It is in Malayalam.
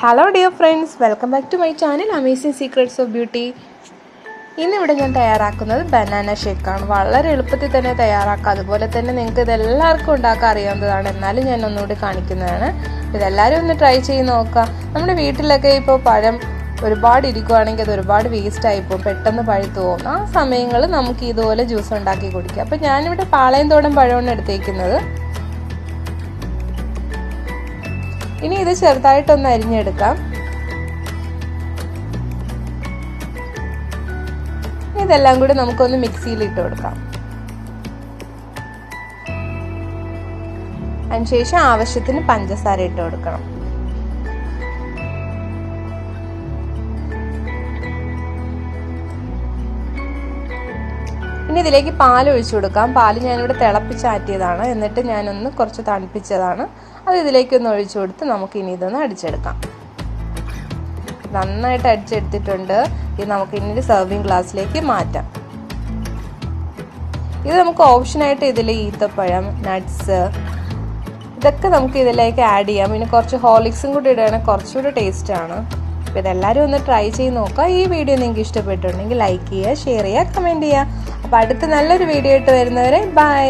Hello dear friends, welcome back to my channel amazing secrets of beauty. ഇന്നിവിടെ ഞാൻ തയ്യാറാക്കുന്നത് ബനാന ഷേക്കാണ്. വളരെ എളുപ്പത്തിൽ തന്നെ തയ്യാറാക്കാം. അതുപോലെ തന്നെ നിങ്ങൾക്ക് ഇതെല്ലാവർക്കും ഉണ്ടാക്കാൻ അറിയാവുന്നതാണ്. എന്നാലും ഞാൻ ഒന്നുകൂടി കാണിക്കുന്നതാണ്. ഇതെല്ലാവരും ഒന്ന് ട്രൈ ചെയ്ത് നോക്കാം. നമ്മുടെ വീട്ടിലൊക്കെ ഇപ്പോൾ പഴം ഒരുപാട് ഇരിക്കുവാണെങ്കിൽ അത് ഒരുപാട് വേസ്റ്റ് ആയിപ്പോവും, പെട്ടെന്ന് പഴുത്തു പോകും. ആ സമയങ്ങളിൽ നമുക്ക് ഇതുപോലെ ജ്യൂസ് ഉണ്ടാക്കി കുടിക്കാം. അപ്പോൾ ഞാനിവിടെ പാളയംതോടൻ പഴമാണ് എടുത്തേക്കുന്നത്. ഇനി ഇത് ചെറുതായിട്ടൊന്ന് അരിഞ്ഞെടുക്കാം. ഇതെല്ലാം കൂടി നമുക്കൊന്ന് മിക്സിയിൽ ഇട്ട് കൊടുക്കാം. അതിനുശേഷം ആവശ്യത്തിന് പഞ്ചസാര ഇട്ട് കൊടുക്കണം. ഇനി ഇതിലേക്ക് പാൽ ഒഴിച്ചു കൊടുക്കാം. പാല് ഞാനിവിടെ തിളപ്പിച്ചാറ്റിയതാണ്. എന്നിട്ട് ഞാനൊന്ന് കുറച്ച് തണുപ്പിച്ചതാണ്. അത് ഇതിലേക്കൊന്ന് ഒഴിച്ചു കൊടുത്ത് നമുക്ക് ഇനി ഇതൊന്ന് അടിച്ചെടുക്കാം. നന്നായിട്ട് അടിച്ചെടുത്തിട്ടുണ്ട്. ഇത് നമുക്ക് ഇനി ഒരു സെർവിങ് ഗ്ലാസ്സിലേക്ക് മാറ്റാം. ഇത് നമുക്ക് ഓപ്ഷനായിട്ട് ഇതിൽ ഈത്തപ്പഴം, നട്ട്സ് ഇതൊക്കെ നമുക്ക് ഇതിലേക്ക് ആഡ് ചെയ്യാം. പിന്നെ കുറച്ച് ഹോർലിക്സും കൂടി ഇടുകയാണെങ്കിൽ കുറച്ചുകൂടി ടേസ്റ്റാണ്. അപ്പോൾ ഇതെല്ലാവരും ഒന്ന് ട്രൈ ചെയ്ത് നോക്കുക. ഈ വീഡിയോ നിങ്ങൾക്ക് ഇഷ്ടപ്പെട്ടിട്ടുണ്ടെങ്കിൽ ലൈക്ക് ചെയ്യുക, ഷെയർ ചെയ്യുക, കമൻറ്റ് ചെയ്യുക. അപ്പോൾ അടുത്ത നല്ലൊരു വീഡിയോ ആയിട്ട് വരുന്നവരെ ബൈ.